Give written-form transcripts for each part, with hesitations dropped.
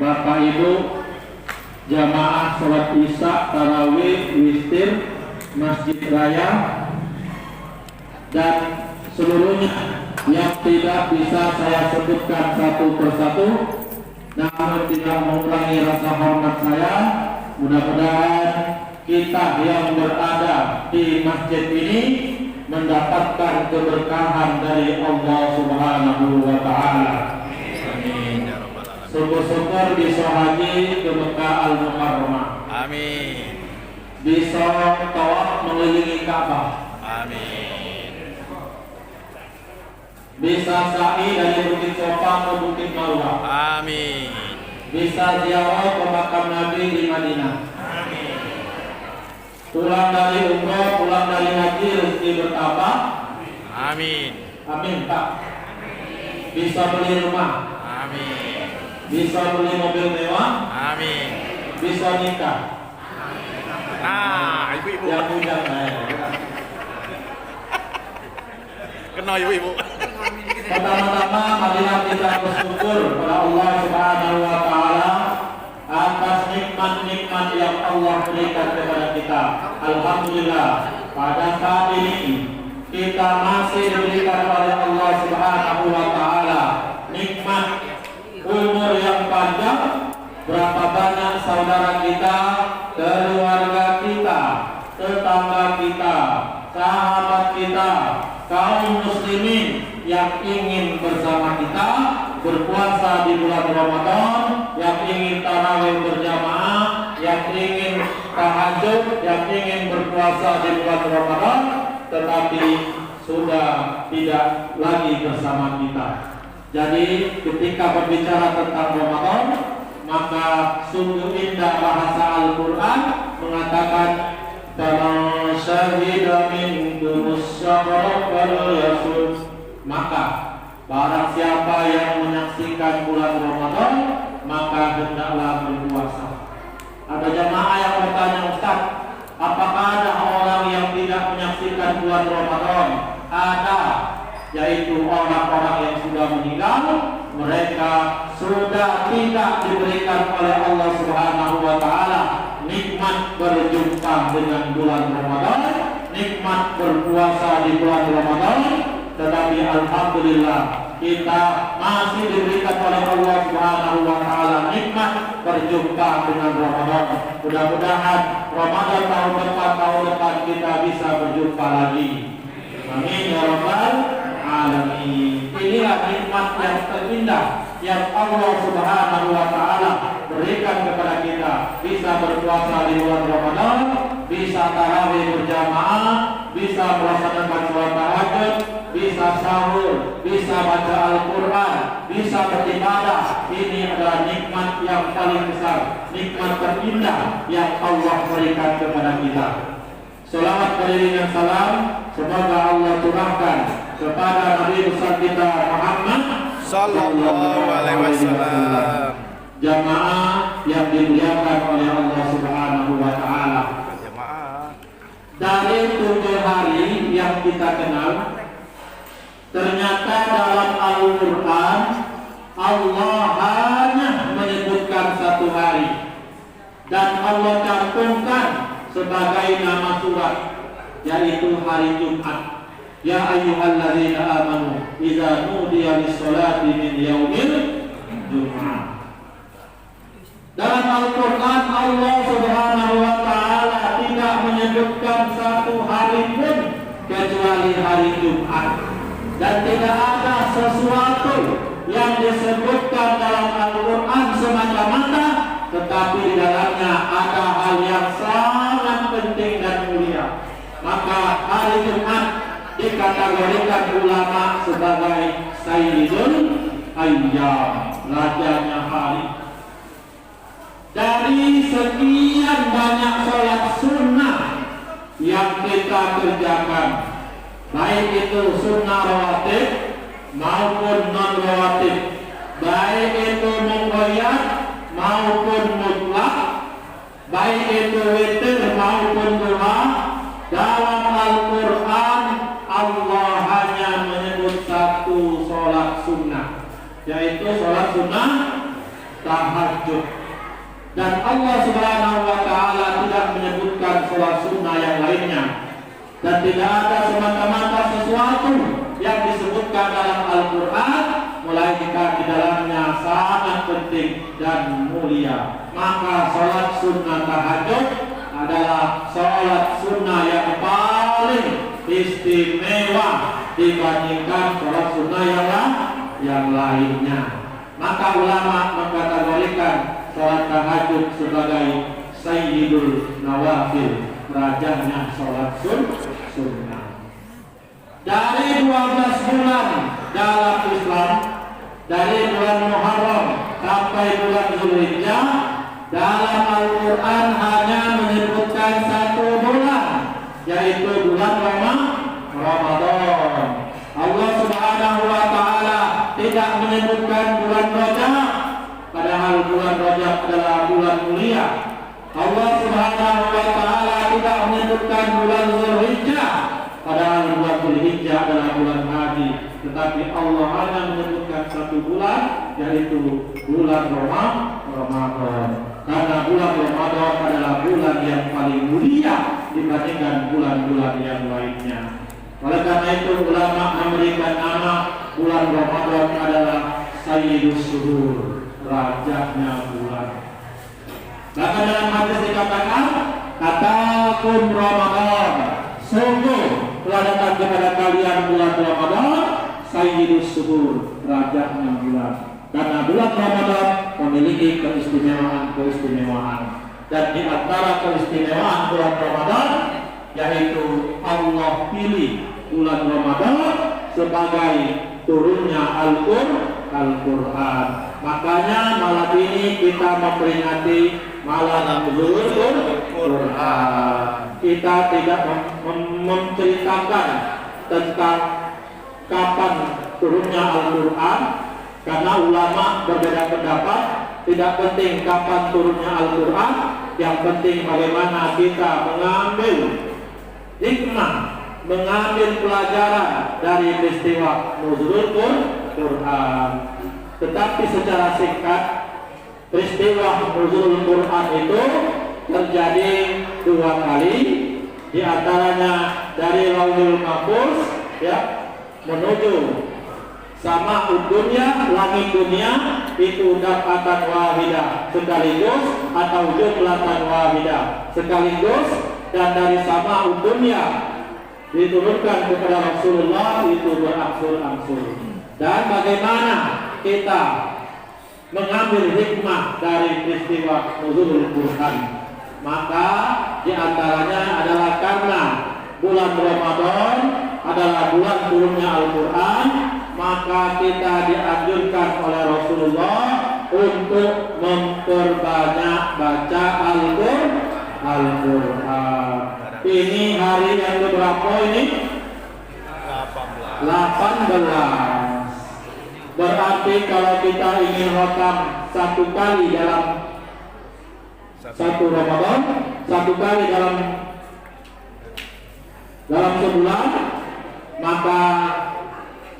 Bapak Ibu jamaah sholat isya tarawih witir Masjid Raya dan seluruhnya yang tidak bisa saya sebutkan satu persatu, namun tidak mengurangi rasa hormat saya. Mudah-mudahan kita yang berada di masjid ini mendapatkan keberkahan dari Allah Subhanahu wa Ta'ala. Syukur-syukur bisa haji ke Mekah Al-Mukarramah. Amin. Bisa tawaf mengelilingi Ka'bah. Amin. Bisa sa'i dari Bukit Sofa ke Bukit Marwah. Amin. Bisa ziarah ke makam Nabi di Madinah. Amin. Pulang dari umrah, pulang dari haji, rezeki bertambah. Amin. Amin Pak. Bisa beli rumah. Amin. Bisa beli mobil mewah. Amin. Bisa nikah. Nah, ibu-ibu. Yang bujang saya. Kena ibu-ibu. Pertama-tama marilah kita bersyukur kepada Allah Subhanahu wa Ta'ala atas nikmat-nikmat yang Allah berikan kepada kita. Alhamdulillah, pada saat ini kita masih diberikan oleh Allah Subhanahu wa Ta'ala nikmat umur yang panjang. Berapa banyak saudara kita, keluarga kita, tetangga kita, sahabat kita, kaum muslimin yang ingin bersama kita berpuasa di bulan Ramadan, yang ingin tarawih berjamaah, yang ingin tahajud, yang ingin berpuasa di bulan Ramadan, tetapi sudah tidak lagi bersama kita. Jadi ketika berbicara tentang Ramadan, maka sungguh indah bahasa Al-Quran mengatakan faman syahida minkumus syahra falyasum. Maka barang siapa yang menyaksikan bulan Ramadan, maka hendaklah berpuasa. Ada jamaah yang bertanya, Ustaz, apakah ada orang yang tidak menyaksikan bulan Ramadan? Ada, yaitu orang-orang yang sudah meninggal. Mereka sudah tidak diberikan oleh Allah Subhanahu wa Ta'ala nikmat berjumpa dengan bulan Ramadan, nikmat berpuasa di bulan Ramadan. Tetapi alhamdulillah kita masih diberikan oleh Allah Subhanahu wa Ta'ala nikmat berjumpa dengan Ramadan. Mudah-mudahan Ramadan tahun depan kita bisa berjumpa lagi. Amin ya rabbal alamin. Inilah nikmat yang terindah yang Allah Subhanahu wa Ta'ala berikan kepada kita. Bisa berpuasa di bulan Ramadan, bisa tarawih berjamaah, bisa melaksanakan sholat tahajud, bisa sahur, bisa baca Al-Quran, bisa beribadah. Ini adalah nikmat yang paling besar, nikmat terindah yang Allah berikan kepada kita. Salawat beriringan salam semoga Allah curahkan kepada Nabi besar kita Muhammad Sallallahu alaihi wasallam. Jamaah yang dimuliakan oleh Allah Subhanahu wa Ta'ala. Jamaah. Dari 7 hari yang kita kenal, ternyata dalam Al-Quran Allah hanya menyebutkan 1 hari dan Allah cantumkan sebagai nama surat, yaitu hari Jumat. Ya ayyuhalladzina amanu idza nudiya lis-sholati min yaumil jum'ah. Dalam Al-Quran Allah Subhanahu wa Ta'ala tidak menyebutkan 1 hari pun kecuali hari Jumat. Dan tidak ada sesuatu yang disebutkan dalam Al-Quran semata-mata, tetapi di dalamnya ada hal yang sangat penting dan mulia. Maka hari Jumat dikategorikan ulama sebagai Sayyidul Ayyam, rajanya hari. Dari sekian banyak sholat sunnah yang kita kerjakan, baik itu sunnah rawatib maupun non rawatib, baik itu muqayyad maupun mutlak, baik itu witir maupun duha, dalam Al-Quran Allah hanya menyebut 1 sholat sunnah, yaitu sholat sunnah tahajud. Dan Allah Subhanahu wa Ta'ala tidak menyebutkan sholat sunnah yang lainnya, dan tidak ada semata-mata sesuatu yang disebutkan dalam Al-Quran melainkan di dalamnya sangat penting dan mulia. Maka sholat sunnah tahajud adalah sholat sunnah yang paling istimewa dibandingkan sholat sunnah yang lainnya. Maka ulama mengkategorikan sholat tahajud sebagai sayyidul nawafil, rajanya sholat sunnah. Dari 12 bulan dalam Islam, dari bulan Muharram sampai bulan Zulhijjah, dalam Al-Quran hanya menyebutkan 1 bulan, yaitu bulan Ramadan. Allah Subhanahu wa Ta'ala tidak menyebutkan bulan Rajab, padahal bulan Rajab adalah bulan mulia. Allah Subhanahu wa Ta'ala tidak menyebutkan bulan Zulhijjah, padahal bulan Zulhijjah adalah bulan haji. Tetapi Allah hanya menyebutkan 1 bulan, yaitu bulan Ramadan. Karena bulan Ramadan adalah bulan yang paling mulia dibandingkan bulan-bulan yang lainnya. Oleh karena itu ulama memberikan nama bulan Ramadan adalah Sayyidus Syuhur, rajanya bulan. Bahkan dalam hadis dikatakan, katakum Ramadan, sungguh telah datang kepada kalian bulan Ramadan, Sayyidus Syuhur, rajanya bulan. Karena bulan Ramadan memiliki keistimewaan. Dan di antara keistimewaan bulan Ramadan, yaitu Allah pilih bulan Ramadan sebagai turunnya Al-Quran. Makanya malam ini kita memperingati malam Nuzulul Quran. Kita tidak menceritakan tentang kapan turunnya Al-Quran, karena ulama berbeda pendapat. Tidak penting kapan turunnya Al-Quran, yang penting bagaimana kita mengambil hikmah, mengambil pelajaran dari peristiwa Nuzulul Quran. Tetapi secara singkat, peristiwa Nuzulul Quran itu terjadi 2 kali. Di antaranya dari Lauhul Mahfuz menuju sama dunia, langit dunia itu dapatan wahidah sekaligus, atau jumlatan wahidah sekaligus. Dan dari sama dunia diturunkan kepada Rasulullah itu berangsur-angsur. Dan bagaimana kita mengambil hikmah dari peristiwa Nuzulul Quran? Maka di antaranya adalah karena bulan Ramadan adalah bulan turunnya Al-Quran, maka kita dianjurkan oleh Rasulullah untuk memperbanyak baca Al-Quran. Ini hari yang berapa ini? 18. Berarti kalau kita ingin khatam 1 kali dalam 1 Ramadan, 1 kali dalam sebulan, maka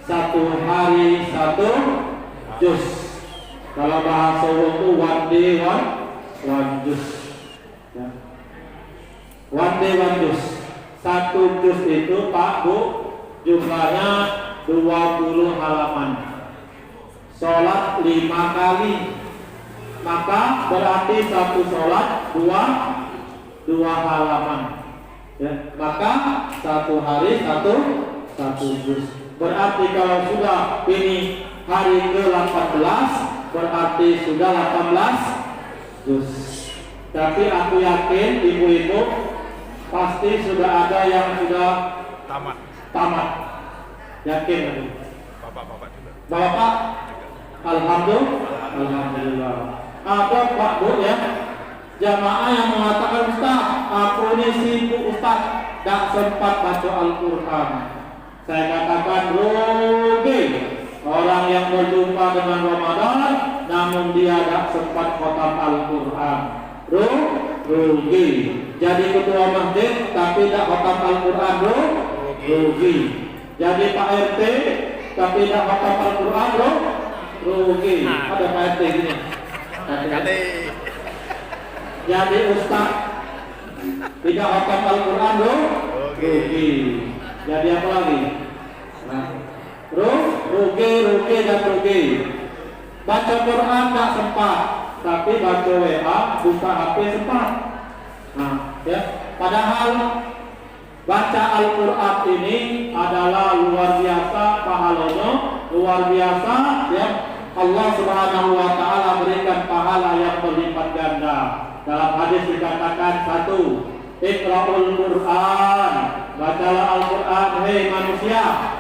1 hari 1 juz. Kalau bahasa itu one day one juz. One day one juz. 1 juz itu Pak Bu jumlahnya 20 halaman. Sholat 5 kali, maka berarti 1 sholat 2 halaman. Maka 1 hari 1 juz. Berarti kalau sudah ini hari ke-18, berarti sudah 18 juz. Tapi aku yakin ibu-ibu pasti sudah ada yang sudah tamat. Yakin aku. Bapak-bapak juga. Bapak, alhamdulillah. Ada Pak Bu ya, jamaah yang mengatakan, Ustaz, aku ini sibuk Ustaz, tak sempat baca Al-Quran. Saya katakan rugi orang yang berjumpa dengan Ramadan namun dia tak sempat khatam Al-Quran. Rugi. Jadi ketua masjid tapi tak khatam Al-Quran, rugi. Jadi Pak RT tapi tak khatam Al-Quran, rugi. Ada Pak RT gini. Kali. Jadi ustaz tidak hafal Al-Quran loh. Rugi. Jadi apa lagi? Nah, rugi dan rugi. Baca Quran tak sempat, tapi baca WA, buka HP sempat. Nah, ya. Padahal baca Al-Quran ini adalah luar biasa pahalanya, luar biasa ya. Allah Subhanahu wa taala berikan pahala yang berlipat ganda. Dalam hadis dikatakan satu, Iqra'ul Qur'an, bacalah Al-Quran hei manusia.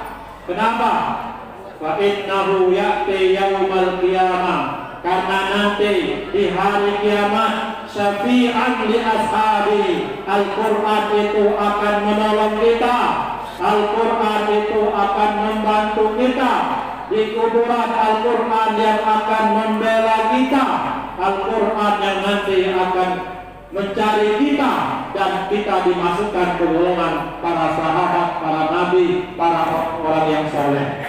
Kenapa? Fa innahu ya'ti yaumal qiyamah, karena nanti di hari kiamat syafi'an li ashabi, Al-Quran itu akan menolong kita, Al-Quran itu akan membantu kita. Di kuburan Al-Quran yang akan membela kita, Al-Quran yang nanti akan mencari kita, dan kita dimasukkan ke golongan para sahabat, para nabi, para orang yang soleh.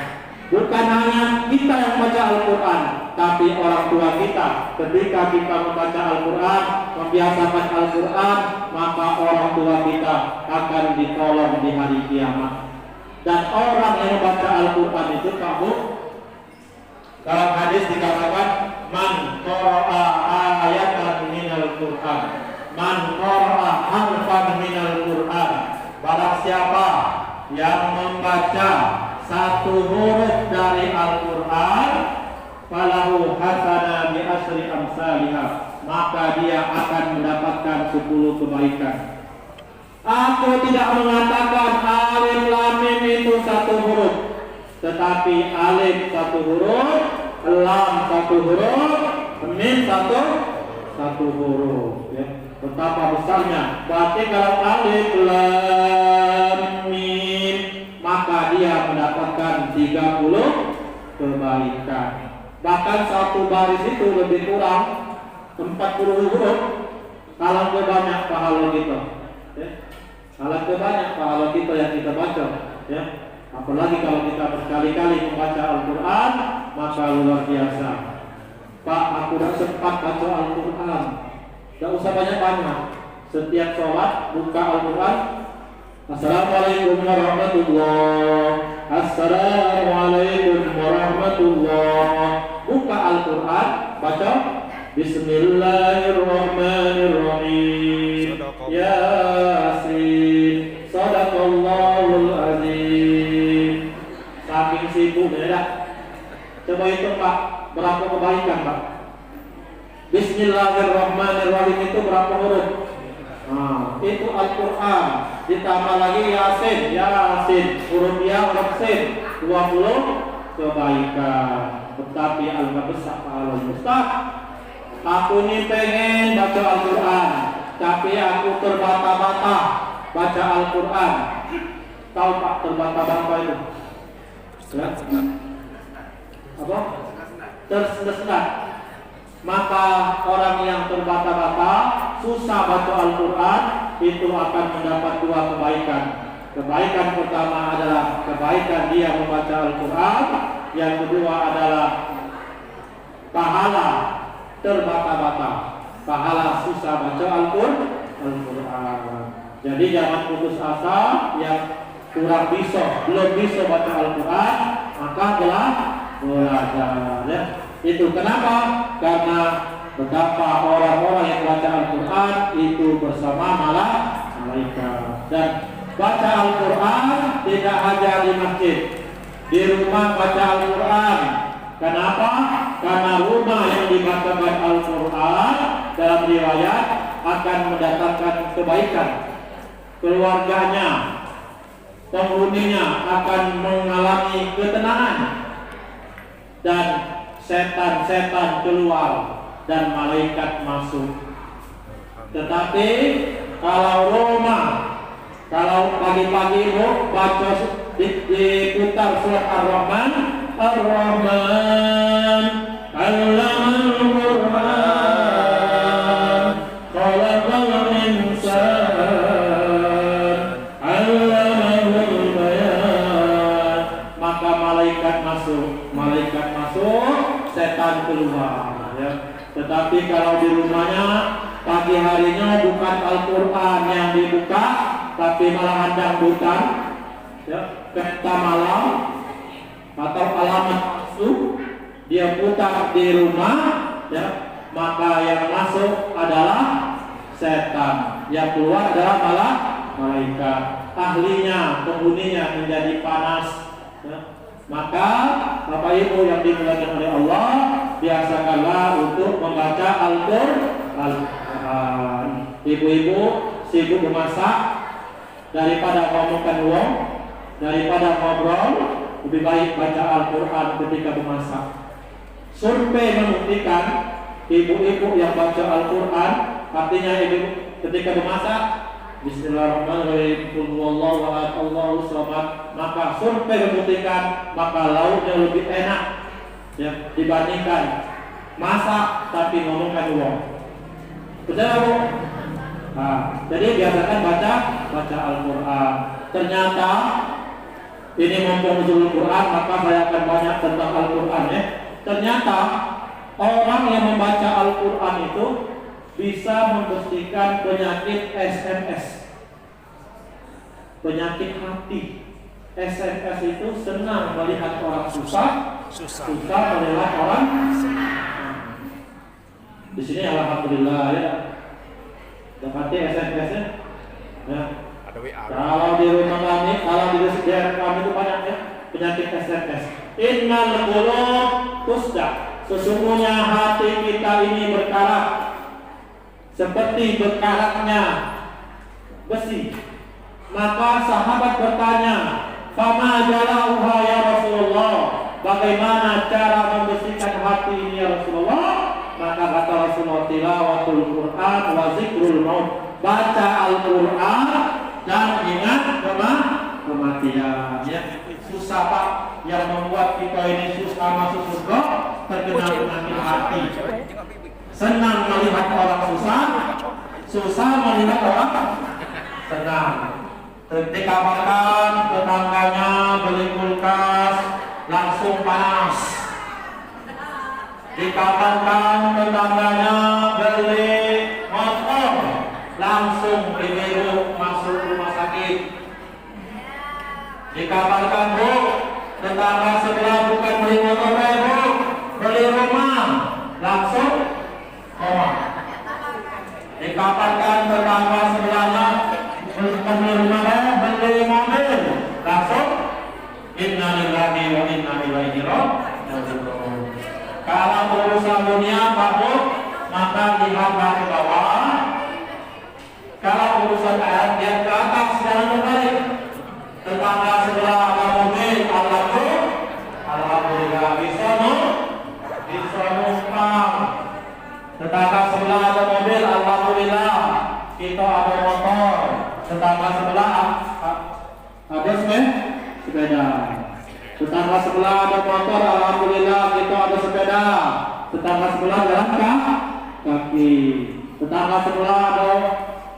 Bukan hanya kita yang baca Al-Quran, tapi orang tua kita. Ketika kita membaca Al-Quran, membiasakan Al-Quran, maka orang tua kita akan ditolong di hari kiamat. Dan orang yang membaca Al-Quran itu kamu, dalam hadis dikatakan man qara'a ayatan minal Qur'an, man qara'a harfan minal Qur'an, barang siapa yang membaca satu huruf dari Al-Quran, falahu hasana bi asri amsalihah, maka dia akan mendapatkan 10 kebaikan. Aku tidak mengatakan alif lam mim itu satu huruf, tetapi alif satu huruf, lam satu huruf, mim satu huruf ya. Betapa besarnya. Berarti kalau alif lam mim, maka dia mendapatkan 30 kebaikan. Bahkan satu baris itu lebih kurang 40 huruf. Kalau banyak pahala kita ya. Kalau banyak pahala kita yang kita baca ya. Apalagi kalau kita berkali-kali membaca Al-Quran, maka luar biasa. Pak, aku tidak sempat baca Al-Quran. Tidak usah banyak-banyak. Setiap sholat buka Al-Quran, Assalamualaikum warahmatullahi, Assalamualaikum warahmatullahi. Buka Al-Quran, baca Bismillahirrahmanirrahim. Yasin. Sadaqallahul azim. Saking sibuk ya. Coba hitung Pak, berapa kebaikan Pak? Bismillahirrahmanirrahim itu berapa huruf? Nah, itu Al-Quran. Ditambah lagi Yasin, huruf Ya, huruf Sin, 20 kebaikan. Tetapi al-besar al-mustaq. Aku ini pengen baca Al-Quran, tapi aku terbata-bata baca Al-Quran. Tahu Pak terbata-bata itu? Apa? Tersendat. Maka orang yang terbata-bata, susah baca Al-Quran, itu akan mendapat 2 kebaikan. Kebaikan pertama adalah kebaikan dia membaca Al-Quran. Yang kedua adalah pahala terbata-bata, pahala susah baca Al-Quran. Jadi jangan putus asa yang belum bisa baca Al-Quran, maka belajar ya. Itu kenapa? Karena betapa orang-orang yang baca Al-Quran itu bersama malaikat. Dan baca Al-Quran tidak hanya di masjid, di rumah baca Al-Quran. Kenapa? Karena rumah yang dibacakan Al-Quran dalam riwayat akan mendatangkan kebaikan. Keluarganya, penghuninya akan mengalami ketenangan, dan setan-setan keluar dan malaikat masuk. Tetapi kalau pagi-pagi baca diputar surat Ar-Rahman, Ar-Rahman Allamal Qur'an, Khalaqal Insan, Allamahul Bayan, maka malaikat masuk, setan keluar ya. Tetapi kalau di rumahnya pagi harinya bukan Al-Quran yang dibuka, tapi malah dangdutan, ya, pesta malam atau alamat palsu dia putar di rumah, ya, maka yang masuk adalah setan, yang keluar adalah malah malaikat. Ahlinya, penghuninya menjadi panas, ya. Maka Bapak Ibu yang dimuliakan oleh Allah, biasakanlah untuk membaca Al-Quran. Ibu-ibu sibuk memasak, daripada ngomongkan uang, daripada ngobrol, lebih baik baca Al-Quran ketika memasak. Survei membuktikan ibu-ibu yang baca Al-Quran, artinya ibu ketika memasak Bismillahirrahmanirrahim, Qul huwallahu ahad, Allahu samad, maka survei membuktikan maka lauknya lebih enak, ya, dibandingkan masak tapi ngomongkan uang. Betul, Bu? Nah, jadi biasakan baca Al-Quran. Ternyata ini mumpung nuzul Quran, maka saya akan banyak tentang Al-Quran, ya. Ternyata orang yang membaca Al-Quran itu bisa membersihkan penyakit SMS, penyakit hati. SMS itu senang melihat orang susah melihat orang senang. Di sini alhamdulillah, ya, dapati SMS-nya, ya. Ada WA. Kalau di rumah kami, kalau di daerah kami itu banyak, ya, penyakit SMS. Innal qulub tusda, sesungguhnya hati kita ini berkarat seperti berkaratnya besi. Maka sahabat bertanya, "Fama jalauha ya Rasulullah?" Bagaimana cara membersihkan hati ini ya Rasulullah? Maka kata Rasulullah, tilawatul Quran wa zikrul maut. Baca Al-Quran dan ingat kematian. Ya, susah Pak, yang membuat kita ini susah masuk surga, terkena penyakit hati. Senang melihat orang susah melihat orang senang. Ketika makan, tetangganya beli kulkas, langsung panas. Dikabarkan tetangganya beli motor, langsung dibiru masuk rumah sakit. Dikabarkan, Bu, tetangga sebelah bukan beli motor, Bu, beli rumah, langsung koma. Dikabarkan tetangga sebelahnya beli rumah, beli mobil, langsung innalillahi wa inna ilaihi raji'un. Kalau urusan dunia bagus, maka lihatlah ke bawah. Kalau urusan akhirat, lihat ke atas, jangan berbalik. Tetangga sebelah ada mobil, alhamdulillah bisa numpang. Tetangga sebelah ada mobil, alhamdulillah kita ada motor. Tetangga sebelah ada sepeda. Tetangga sebelah ada motor, alhamdulillah kita ada sepeda. Tetangga sebelah jalan kaki. Tetangga sebelah ada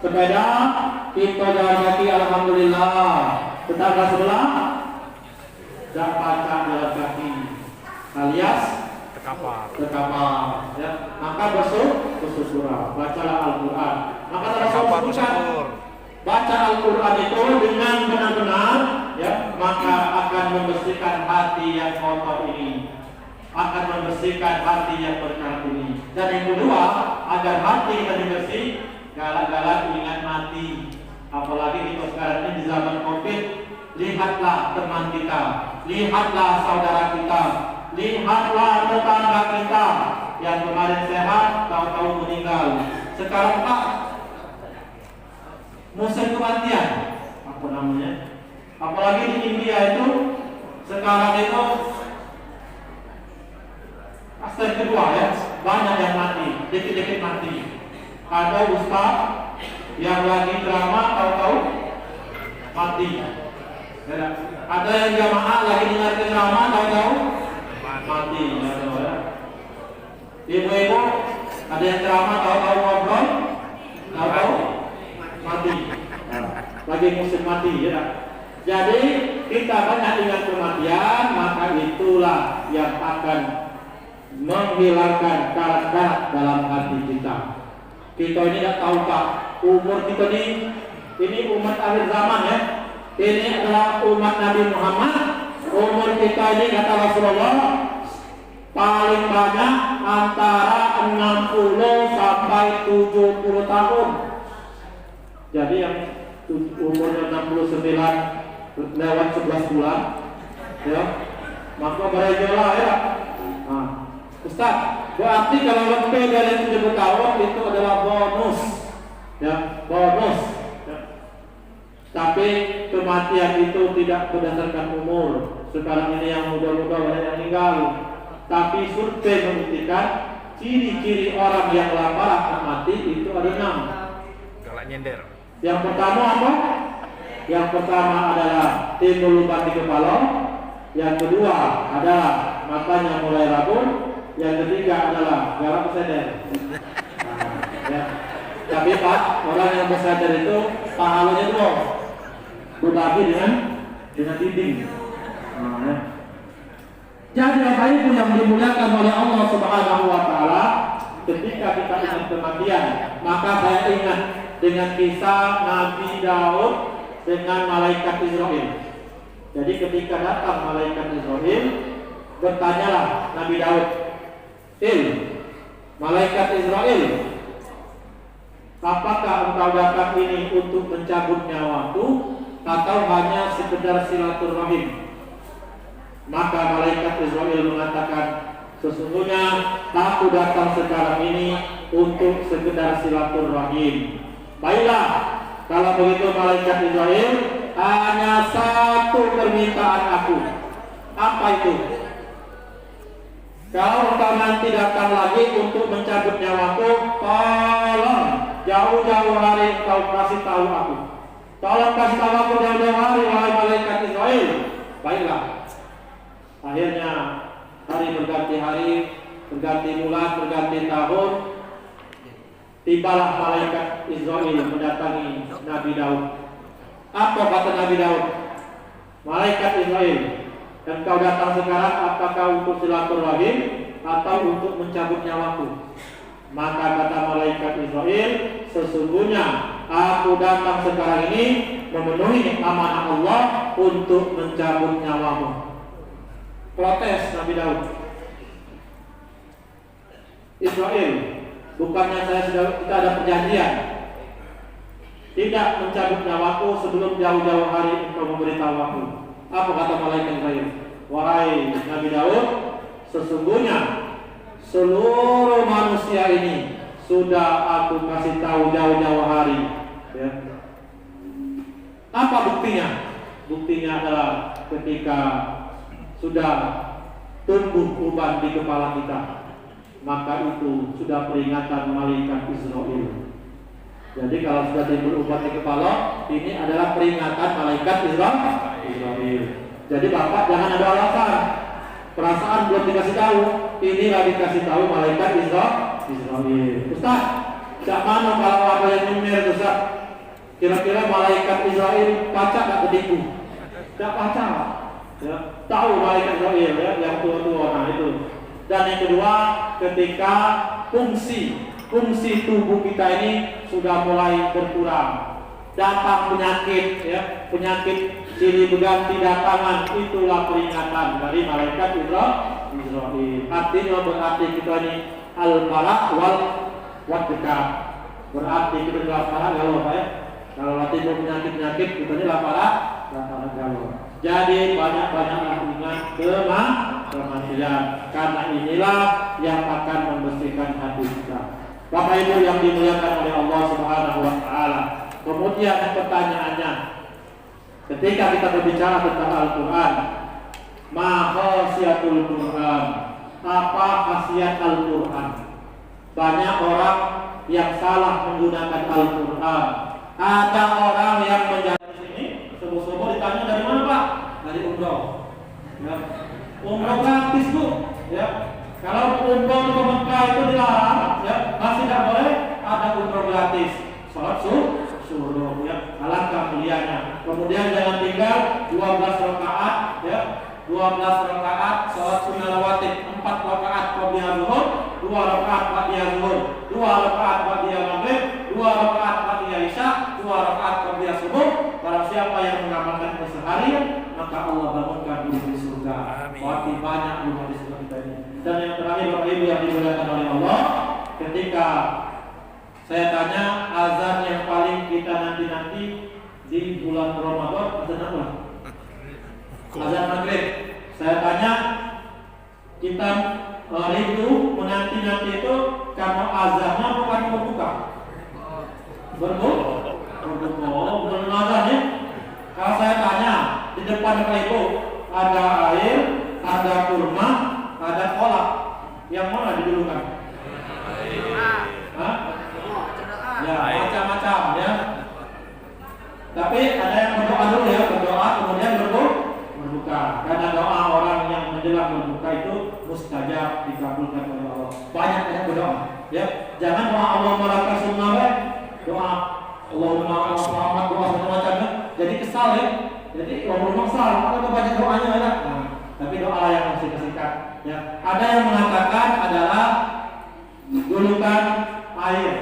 sepeda, kita jalan kaki, alhamdulillah. Tetangga sebelah tidak baca jalan kaki, alias terkapar. Ya. Maka bersyukur, bacalah Al-Quran. Maka Rasulullah baca Al-Quran itu dengan benar-benar, ya, maka akan membersihkan hati yang kotor ini, akan membersihkan hati yang berkarat ini. Dan yang kedua, agar hati kita bersih, galak-galak ingat mati. Apalagi kita sekarang ini di zaman COVID, lihatlah teman kita, lihatlah saudara kita, lihatlah tetangga kita yang kemarin sehat, tahu-tahu meninggal. Sekarang Pak, musim kematian, apa namanya? Apalagi di India itu sekarang itu fase kedua, ya, banyak yang mati, dikit-dikit mati. Ada ustaz yang lagi ceramah tahu-tahu mati. Ya, ada yang jamaah lagi dengar ceramah tahu-tahu mati. Ya. Ibu-ibu ada yang ceramah tahu-tahu ngobrol tahu-tahu mati. Lagi musim mati, ya. Jadi kita banyak ingat kematian, maka itulah yang akan menghilangkan karat-karat dalam hati kita. Kita ini tidak tahu Pak, umur kita ini umat akhir zaman ya. Ini adalah umat Nabi Muhammad. Umur kita ini kata Rasulullah paling banyak antara 60 sampai 70 tahun. Jadi yang umurnya 69 lewat 11 bulan ya, maka berejolah ya. Nah, Ustaz, berarti kalau lebih dari 70 tahun itu adalah bonus ya, bonus ya. Tapi kematian itu tidak berdasarkan umur. Sekarang ini yang muda-muda banyak yang meninggal. Tapi survei membuktikan ciri-ciri orang yang lapar akan mati itu ada 6. Galak nyender. Yang pertama apa? Yang pertama adalah timbul lubang di kepala. Yang kedua adalah matanya mulai rabun. Yang ketiga adalah galak bersadar. Ya. Tapi Pak, orang yang bersadar itu pahalanya dua, berbagi dengan dinding. Nah, ya. Jadi Bapak Ibu yang dimuliakan oleh Allah Subhanahu wa taala, ketika kita ingat kematian, maka saya ingat dengan kisah Nabi Daud dengan malaikat Israel. Jadi ketika datang malaikat Israel, bertanyalah Nabi Daud, malaikat Israel, apakah engkau datang ini untuk mencabut nyawaku atau hanya sekedar silaturahim? Maka malaikat Israel mengatakan, sesungguhnya aku datang sekarang ini untuk sekedar silaturahim. Baiklah, kalau begitu malaikat Israel, hanya satu permintaan aku. Apa itu? Kalau engkau nanti datang lagi untuk mencabut nyawaku, tolong jauh-jauh hari engkau kasih tahu aku. Tolong kasih tahu aku jauh-jauh hari, wahai malaikat Israel. Baiklah. Akhirnya hari berganti hari, berganti bulan, berganti tahun. Tibalah malaikat Israel mendatangi Nabi Daud. Apa kata Nabi Daud? Malaikat Israel, engkau datang sekarang apakah untuk silaturahim atau untuk mencabut nyawaku? Maka kata malaikat Israel, sesungguhnya aku datang sekarang ini memenuhi amanah Allah untuk mencabut nyawamu. Protes Nabi Daud. Israel, bukannya kita ada perjanjian tidak mencabut nyawaku sebelum jauh-jauh hari engkau memberitahu aku. Apa kata malaikat Israel? Wahai Nabi Daud, sesungguhnya seluruh manusia ini sudah aku kasih tahu jauh-jauh hari ya. Apa buktinya? Buktinya adalah ketika sudah tumbuh uban di kepala kita, maka itu sudah peringatan malaikat Israel. Jadi kalau sudah timbul uban di kepala, ini adalah peringatan malaikat Israel. Jadi Bapak jangan ada alasan, perasaan belum dikasih tahu, inilah dikasih tahu malaikat Israel. Ustaz, jak mana kalau apa yang nyemir Ustaz? Kira-kira malaikat Israel baca tak ketipu? Tak baca. Ya, tahu malaikat Israel ya, yang tua-tua nah itu. Dan yang kedua, ketika fungsi tubuh kita ini sudah mulai berkurang, datang penyakit ya, penyakit silih berganti datangan, itulah peringatan dari malaikat Israel. Artinya berarti kita ini al-balak wal wadekah. Berarti kita lapar galau ya. Kalau latih penyakit kita ini lapar galau. Jadi banyak-banyak ingat kematian, karena inilah yang akan membersihkan hati kita. Bapak Ibu yang dimuliakan oleh Allah Subhanahu wa taala. Kemudian pertanyaannya, ketika kita berbicara tentang Al-Qur'an, ma khasiatul Qur'an? Apa khasiat Al-Qur'an? Banyak orang yang salah menggunakan Al-Qur'an. Ada orang yang menjadi sini subuh-subuh ditanya dari mana Pak? Dari umroh. Ya. Umroh gratis Bu. Ya. Kalau umroh ke Mekah itu dilarang, ya, masih tidak boleh ada umroh gratis. Salat suruh, ya, alangkah mulianya. Kemudian jangan tinggal 12 rakaat, ya, 12 rakaat salat sunnah rawatib, 4 rakaat qobliyah zuhur, 2 rakaat ba'diyah zuhur, 2 rakaat ba'diyah maghrib, 2 rakaat ba'diyah isya, 2 rakaat qobliyah subuh. Barang siapa yang mengamalkan seharian, maka Allah bangunkan di surga. Berarti banyak rumah di surga kita ini. Dan yang terakhir Bapak Ibu yang dimuliakan oleh Allah, ketika saya tanya azan yang paling kita nanti-nanti di bulan Ramadan, azan apa? Azan maghrib. Saya tanya, kita rindu menanti-nanti itu karena azannya bukan berbuka. Berbuka, bukan azan ya. Kalau saya tanya, di depan Bapak Ibu ada air, ada kurma, ada kolak. Yang mana didulukan? Hah? Ya, macam-macam ya. Tapi ada yang berdoa dulu ya, berdoa kemudian berbuka. Karena doa orang yang menjelang berbuka itu mustajab, dikabulkan oleh Allah. Banyak yang berdoa, ya. Jangan doa Allah malaka sunnah, doa Allahumma Muhammad, doa macam-macam ya. Jadi kesal ya. Jadi orang kesal, maka banyak doanya ya. Nah, tapi doa yang singkat-singkat ya. Ada yang mengatakan adalah dulukan air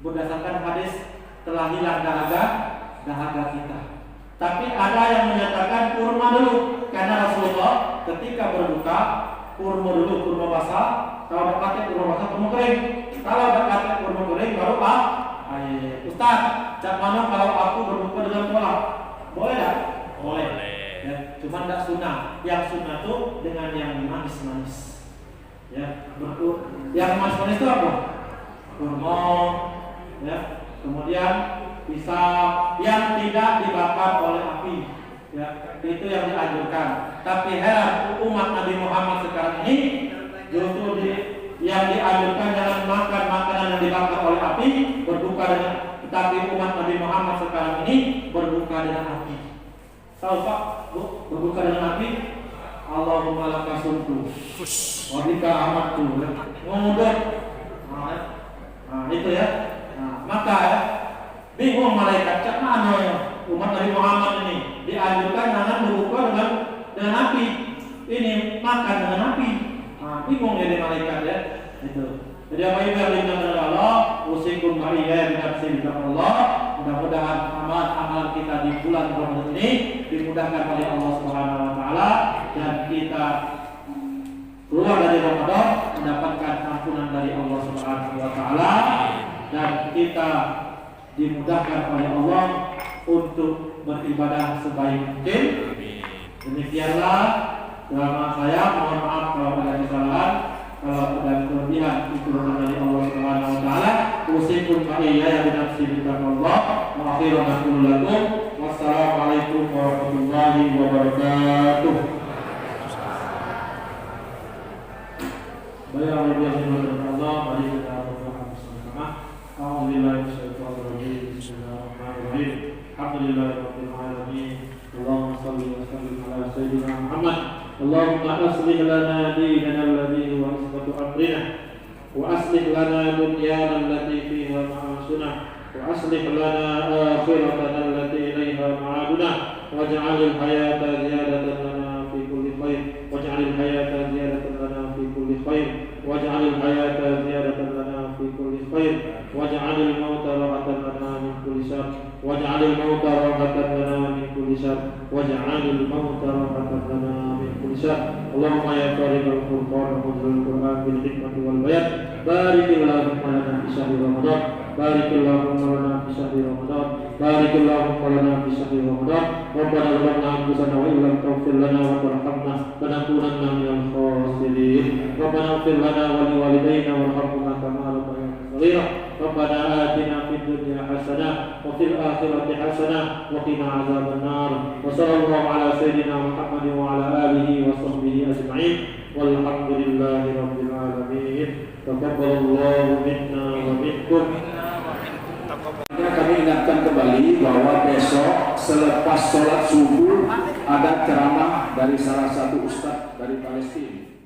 berdasarkan hadis telah hilang dahaga kita. Tapi ada yang menyatakan kurma dulu, karena Rasulullah ketika berbuka kurma dulu, kurma basah. Kalau pakai kurma basah, kurma kering. Kalau pakai kurma kering baru air. Ustaz, cak mana kalau aku berbuka dengan kolak? Boleh tak? Boleh. Ya, cuma tidak sunnah. Yang sunnah tuh dengan yang manis-manis. Ya, yang manis-manis itu apa? Kurma, ya. Kemudian pisang yang tidak dibakar oleh api, ya, itu yang dianjurkan. Tapi heran, umat Nabi Muhammad sekarang ini justru yang dianjurkan jangan makan makanan yang dibakar oleh api, berbuka dengan. Tapi umat Nabi Muhammad sekarang ini berbuka dengan api. Tahu Pak, Bu, berbuka dengan api? Allahumma laka sumtu wa bika amattu. Ngudut. Nah, itu ya. Nah, maka ya, bingung malaikat, cak mana ya umat Nabi Muhammad ini dianjurkan jangan berbuka dengan api, ini makan dengan api. Nah, bingung jadi malaikat ya. Itu. Jadi apa yang diinginkan oleh Allah, usikum ma'iyya binafsi Allah. Mudah-mudahan amalan kita di bulan Ramadan ini dimudahkan oleh Allah Subhanahu wa taala dan kita keluar dari Ramadan mendapatkan ampunan dari Allah Subhanahu wa taala dan kita dimudahkan oleh Allah untuk beribadah sebaik mungkin. Demikianlah ceramah saya. Mohon maaf kalau ada kesalahan. Kalau ada kelebihan itu dari Allah Subhanahu wa taala. Usikum ma'iyya binafsi Allah. Wa akhiru ma aqulu lakum. Wassalamualaikum warahmatullahi wabarakatuh. Baik, Allah, mari kita berdoa bersama-sama. A'udzubillahi minasyaitonir rajim. Bismillahirrahmanirrahim. Alhamdulillahirabbil alamin. Allahumma shalli wa sallim ala sayyidina Muhammad. Allahumma aslih lana dinana alladhi huwa ismatu amrina wa aslih lana dunyana allati fiha ma'ashuna wa aslih lana akhiratana allati ilayha ma'aduna waj'alil hayata ziyadatan lana fi kulli khair waj'alil hayata ziyadatan lana fi kulli khair waj'alil hayata ziyadatan lana fi kulli khair waj'alil mauta rahatan lana min kulli syarr waj'alil mauta rahatan lana min kulli syarr waj'alil mauta rahatan lana min kulli syarr. Allahumma ya qaribal Qur'an wa munzilal Qur'an bil hikmati wal bayan barikillahumma lana fi syahri Ramadan barikillahumma lana fi syahri Ramadan barikillahumma lana fi syahri Ramadan Rabbana zalamna anfusana wa illam taghfir lana wa tarhamna lanakunanna minal khasirin. Rabbana ighfir lana wa liwalidayna warhamhuma kama rabbayana shaghira. Rabbana atina fid dunya hasanah wa fil akhirati hasanah wa qina adzaban nar. Wa sallallahu ala sayyidina Muhammadin wa ala alihi wa sahbihi ajma'in. Walhamdulillahi rabbil alamin. Taqabbalallahu minna wa minkum. Kami ingatkan kembali bahwa besok selepas sholat subuh ada ceramah dari salah satu ustadz dari Palestina.